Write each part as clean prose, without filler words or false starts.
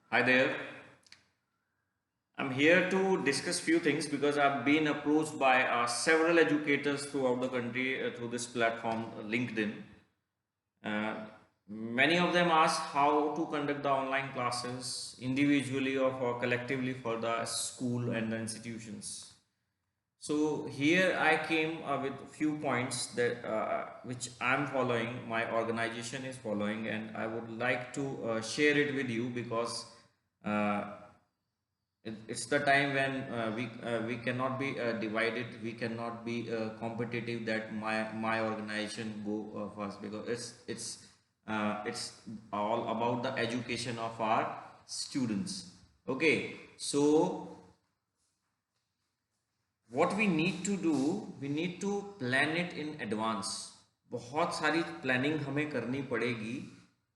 Hi there. I'm here to discuss few things because I've been approached by several educators throughout the country through this platform, LinkedIn. Uh, Many of them ask how to conduct the online classes individually or for collectively for the school and the institutions. So here I came with few points that which I'm following, my organization is following, and I would like to share it with you because uh, it's the time when we cannot be divided, we cannot be competitive that my organization go first, because it's all about the education of our students. Okay, so what we need to do, we need to plan it in advance. बहुत सारी planning हमें करनी पड़ेगी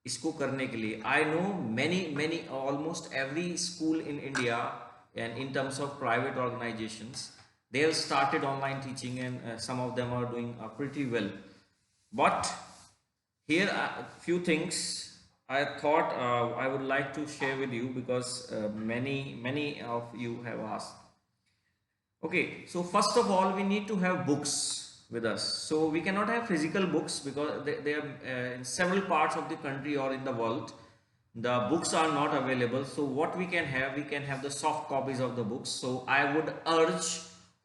इसको करने के लिए. I know many almost every school in India, and in terms of private organizations, they have started online teaching, and some of them are doing pretty well. But here are a few things I thought I would like to share with you because many of you have asked. Okay, so first of all, we need to have books with us. So we cannot have physical books because they are in several parts of the country or in the world. The books are not available. So what we can have the soft copies of the books. So I would urge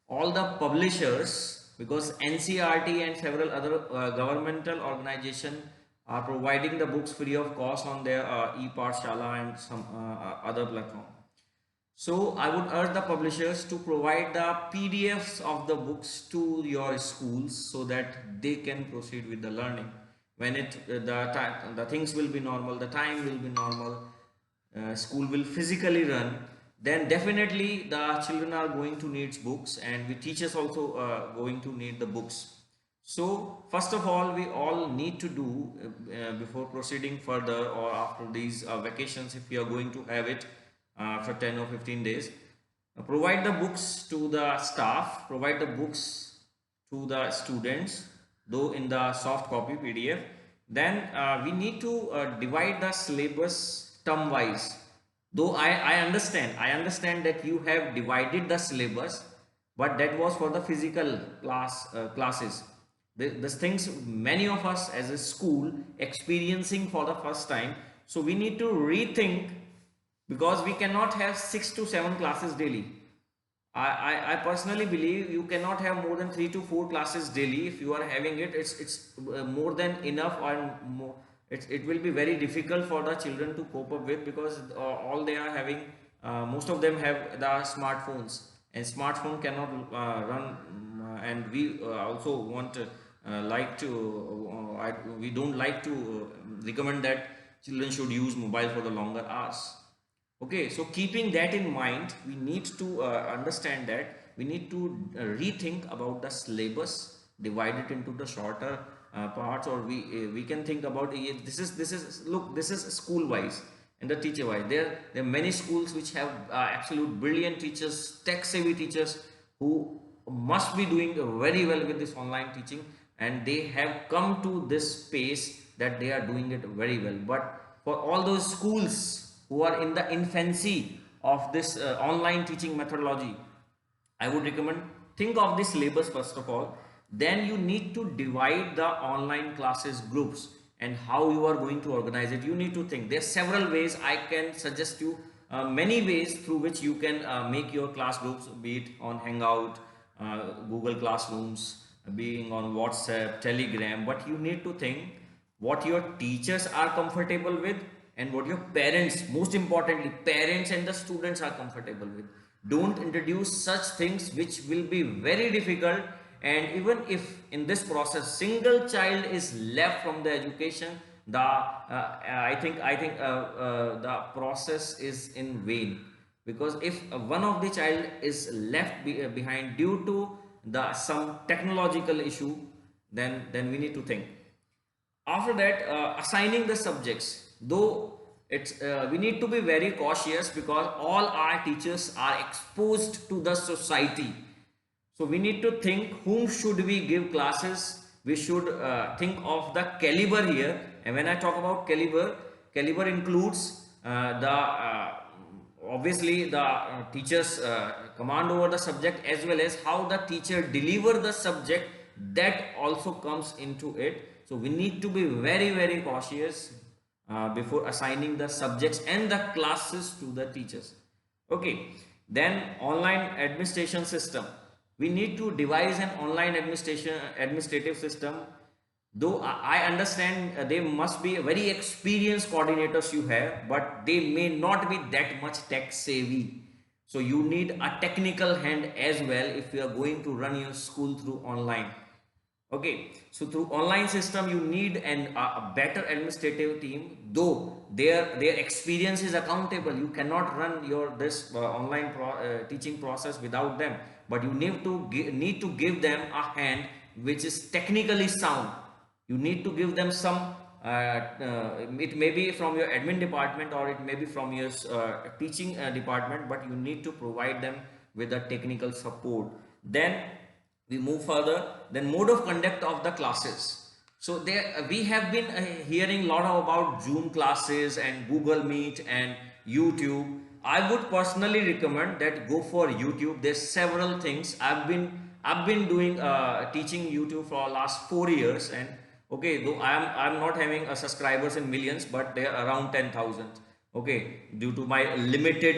all the publishers, because NCRT and several other governmental organizations are providing the books free of cost on their e-Pathshala and some other platform. So I would urge the publishers to provide the PDFs of the books to your schools so that they can proceed with the learning. When the things will be normal, the time will be normal, school will physically run, then definitely the children are going to need books, and we teachers also going to need the books. So first of all, we all need to do before proceeding further or after these vacations, if we are going to have it for 10 or 15 days, provide the books to the staff, provide the books to the students, though in the soft copy PDF. Then we need to divide the syllabus term wise. Though I understand that you have divided the syllabus, but that was for the physical classes. These things many of us as a school experiencing for the first time. So we need to rethink, because we cannot have 6 to 7 classes daily. I personally believe you cannot have more than 3 to 4 classes daily. If you are having it, it's more than enough, or more, it will be very difficult for the children to cope up with, because all they are having, most of them have the smartphones, and smartphone cannot run. And we also want like to we don't like to recommend that children should use mobile for the longer hours. Okay, so keeping that in mind, we need to understand that we need to rethink about the syllabus, divide it into the shorter parts, or we can think about this is look, this is school wise and the teacher wise. There are many schools which have absolute brilliant teachers, tech savvy teachers, who must be doing very well with this online teaching, and they have come to this space that they are doing it very well. But for all those schools who are in the infancy of this online teaching methodology, I would recommend, think of this syllabus first of all. Then you need to divide the online classes groups, and how you are going to organize it. You need to think. There are several ways I can suggest you, many ways through which you can make your class groups, be it on Hangout, Google Classrooms, being on WhatsApp, Telegram. But you need to think what your teachers are comfortable with, and what your parents, most importantly parents and the students, are comfortable with. Don't introduce such things which will be very difficult, and even if in this process single child is left from the education, the the process is in vain. Because if one of the child is left behind due to the some technological issue, then we need to think. After that, assigning the subjects, though it's we need to be very cautious, because all our teachers are exposed to the society. So we need to think whom should we give classes. We should think of the caliber here. And when I talk about caliber, caliber includes the obviously the teacher's command over the subject, as well as how the teacher deliver the subject, that also comes into it. So we need to be very very cautious before assigning the subjects and the classes to the teachers. Okay, then online administration system. We need to devise an online administrative system. Though I understand they must be very experienced coordinators you have, but they may not be that much tech savvy. So you need a technical hand as well if you are going to run your school through online. Okay, so through online system you need a better administrative team, though their experience is accountable. You cannot run your this online teaching process without them, but you need to give them a hand which is technically sound. You need to give them some it may be from your admin department or it may be from your teaching department, but you need to provide them with a technical support. Then we move further. Then mode of conduct of the classes. So there we have been hearing a lot about Zoom classes and Google Meet and YouTube. I would personally recommend that go for YouTube. There's several things. I've been doing teaching YouTube for last 4 years, and okay, though I'm not having subscribers in millions, but they are around 10,000. Okay, due to my limited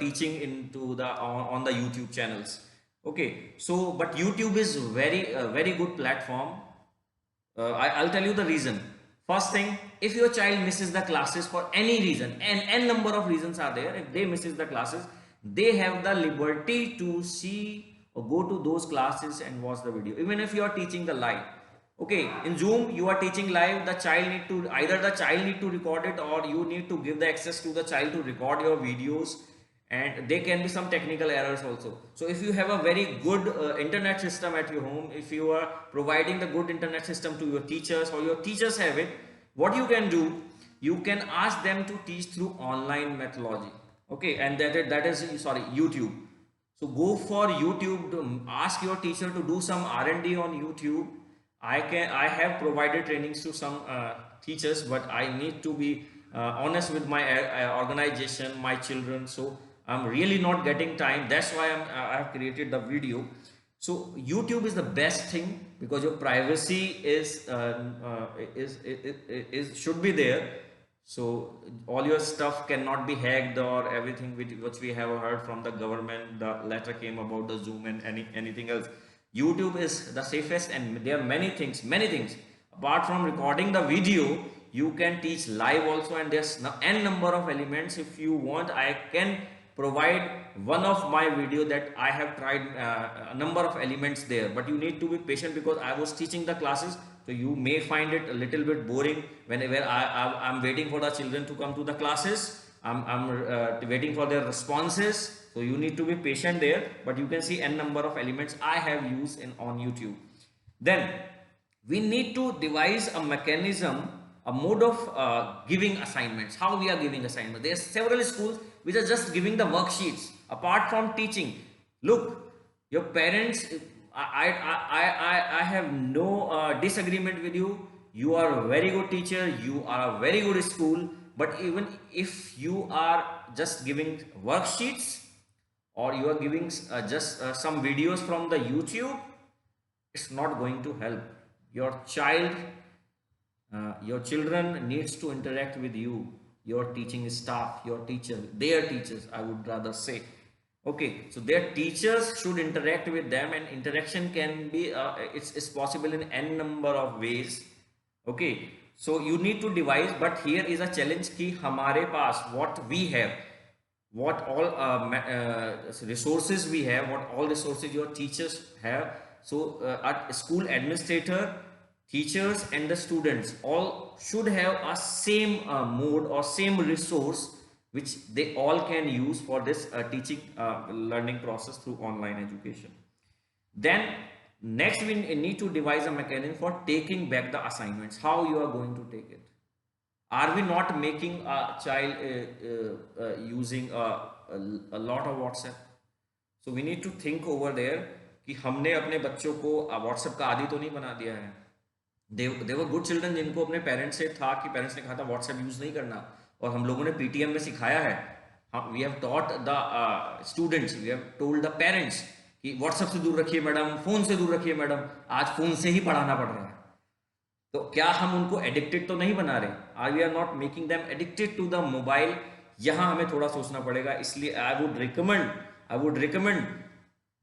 teaching into the on the YouTube channels. Okay, so but YouTube is very good platform. I'll tell you the reason. First thing, if your child misses the classes for any reason, and n number of reasons are there, if they misses the classes, they have the liberty to see or go to those classes and watch the video. Even if you are teaching the live, okay, in Zoom you are teaching live, the child need to either the child need to record it, or you need to give the access to the child to record your videos, and there can be some technical errors also. So if you have a very good internet system at your home, if you are providing the good internet system to your teachers, or your teachers have it, what you can do, you can ask them to teach through online methodology. Okay, and that is sorry, YouTube. So go for YouTube, ask your teacher to do some R&D on YouTube. I have provided trainings to some teachers, but I need to be honest with my organization, my children. So I'm really not getting time. That's why I have created the video. So YouTube is the best thing, because your privacy is should be there. So all your stuff cannot be hacked, or everything which we have heard from the government. The letter came about the Zoom and anything else. YouTube is the safest, and there are many things. Apart from recording the video, you can teach live also, and there's n number of elements. If you want, I can provide one of my video that I have tried a number of elements there, but you need to be patient, because I was teaching the classes, so you may find it a little bit boring whenever I'm waiting for the children to come to the classes. I'm waiting for their responses, so you need to be patient there, but you can see n number of elements I have used on YouTube. Then we need to devise a mechanism, a mode of giving assignments. How we are giving assignments? There are several schools which are just giving the worksheets apart from teaching. Look, your parents, I have no disagreement with you. You are a very good teacher, you are a very good school, but even if you are just giving worksheets, or you are giving just some videos from the YouTube, it's not going to help. Your your children needs to interact with you, your teaching staff, your teacher, their teachers, I would rather say. Okay, so their teachers should interact with them, and interaction can be it's possible in n number of ways. Okay, so you need to devise, but here is a challenge ki hamare paas what we have, what all resources we have, what all resources your teachers have. So at school administrator, teachers and the students all should have a same mode or same resource which they all can use for this teaching learning process through online education. Then next we need to devise a mechanism for taking back the assignments. How you are going to take it? Are we not making a child using a lot of WhatsApp? So we need to think over there कि हमने अपने बच्चों को WhatsApp का आदी तो नहीं बना दिया है. They were good children जिनको अपने पेरेंट्स से था कि पेरेंट्स ने कहा था WhatsApp यूज नहीं करना, और हम लोगों ने पीटीएम में सिखाया है, we have taught the students, we have told the parents कि व्हाट्सएप से दूर रखिए मैडम, फोन से दूर रखिए मैडम, आज फोन से ही पढ़ाना पड़ रहा है। तो क्या हम उनको एडिक्टेड तो नहीं बना रहे? Are we are not making them addicted to the mobile? यहां हमें थोड़ा सोचना पड़ेगा। इसलिए I would recommend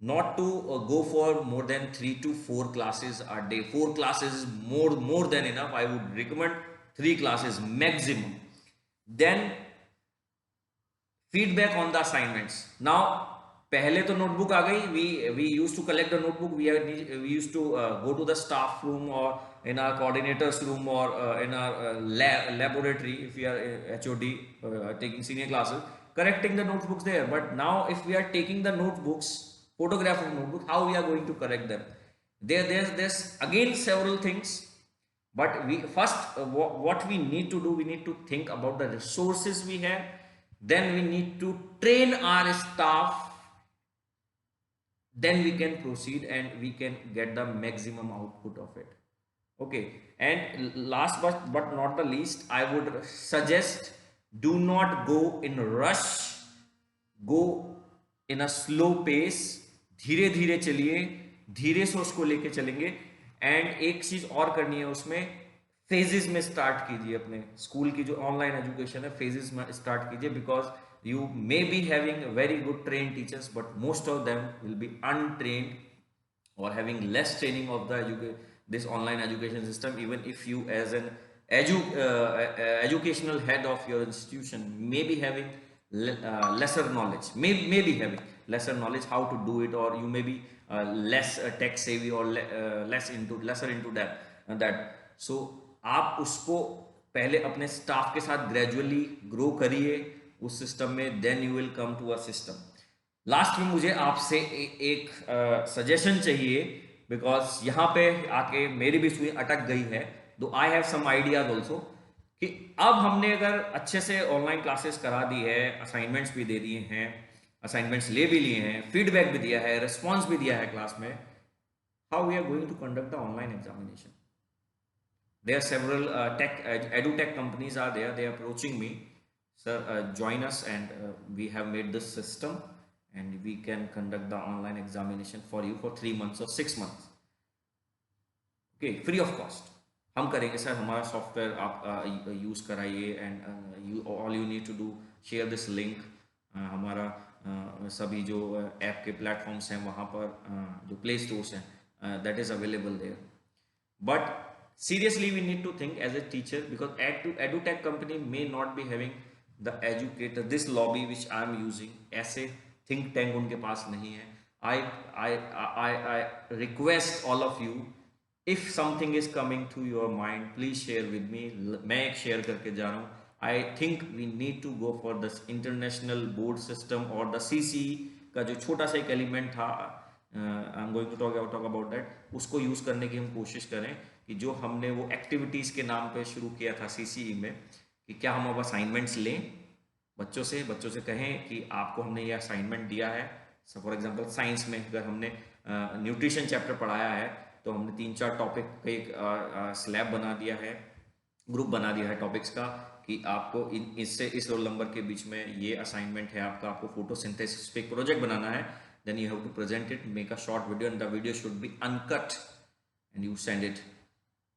not to go for more than 3 to 4 classes a day. 4 classes is more than enough. I would recommend 3 classes maximum. Then feedback on the assignments. Now पहले तो notebook आ गई, we used to collect the notebook, we used to go to the staff room or in our coordinators room or in our laboratory if we are HOD taking senior classes, correcting the notebooks there. But now if we are taking the notebooks, photograph of notebook, how we are going to correct them? There's again several things. But we first, what we need to do, we need to think about the resources we have. Then we need to train our staff. Then we can proceed and we can get the maximum output of it. Okay, and last but not the least, I would suggest, do not go in rush, go in a slow pace. धीरे धीरे चलिए, धीरे से उसको लेके चलेंगे। And एक चीज और करनी है उसमें, फेजेस में स्टार्ट कीजिए। अपने स्कूल की जो ऑनलाइन एजुकेशन है, फेजेस में स्टार्ट कीजिए, because you may be having very good trained teachers, but most of them will be untrained or having less training of this online education system. Even if you as an educational head of your institution may be having lesser knowledge, may be having lesser knowledge how to do it, or you may be less tech savvy or lesser into that. So आप उसको पहले अपने staff के साथ gradually grow करिए उस system में, then you will come to a system. Last में मुझे आपसे एक सजेशन चाहिए, बिकॉज यहाँ पे आके मेरी भी सुई अटक गई है, though I have some ideas also, कि अब हमने अगर अच्छे से ऑनलाइन क्लासेस करा दी है, असाइनमेंट्स भी दे दिए हैं, असाइनमेंट्स ले भी लिए हैं, फीडबैक भी दिया है, रिस्पॉन्स भी दिया है क्लास में, how we are going to conduct the online examination? There are several edutech companies are there. They are approaching me, sir, join us, and we have made this system, and we can conduct the online examination for you for 3 months or 6 months. Okay, free of cost. हम करेंगे sir, हमारा software आप use कराइए, and all you need to do, share this link. हमारा सभी जो app के platforms हैं वहाँ पर, जो प्ले स्टोर्स हैं, that is available there. But seriously we need to think as a teacher, because edutech company may not be having the educator, this lobby which I am using, ऐसे think tank उनके पास नहीं है। I request all of you, if something is coming to your mind, please share with me। मैं एक share करके जा रहा हूँ। I think we need to go for this international board system और the CCE का जो छोटा सा एक एलिमेंट था, I am going to talk about that, उसको यूज़ करने की हम कोशिश करें। कि जो हमने वो एक्टिविटीज़ के नाम पे शुरू किया था सीसीई में, कि क्या हम अब असाइनमेंट्स लें बच्चों से कहें कि आपको हमने ये असाइनमेंट दिया है। सो फॉर एग्जांपल साइंस में अगर हमने न्यूट्रिशन चैप्टर पढ़ाया है, तो हमने 3-4 टॉपिक का एक स्लैब बना दिया है, ग्रुप बना दिया है टॉपिक्स का, कि आपको इससे इस रोल नंबर के बीच में ये असाइनमेंट है आपका, आपको फोटोसिंथेसिस पे एक प्रोजेक्ट बनाना है, then you have to present it, make a short video, and the video should be uncut and you send it.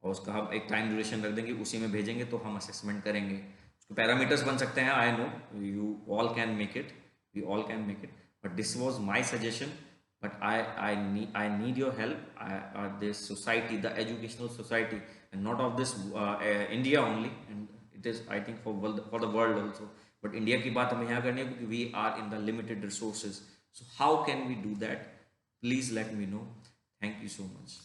और उसका हम एक टाइम ड्यूरेशन रख देंगे, उसी में भेजेंगे, तो हम असेसमेंट करेंगे। उसके पैरामीटर्स बन सकते हैं, I know you all can make it, we all can make it, but this was my suggestion. But I need your help, this society, the educational society, and not of this India only, and it is I think for the world also. But India की बात हमें यहाँ करनी है, क्योंकि we are in the limited resources. So how can we do that? Please let me know. Thank you so much.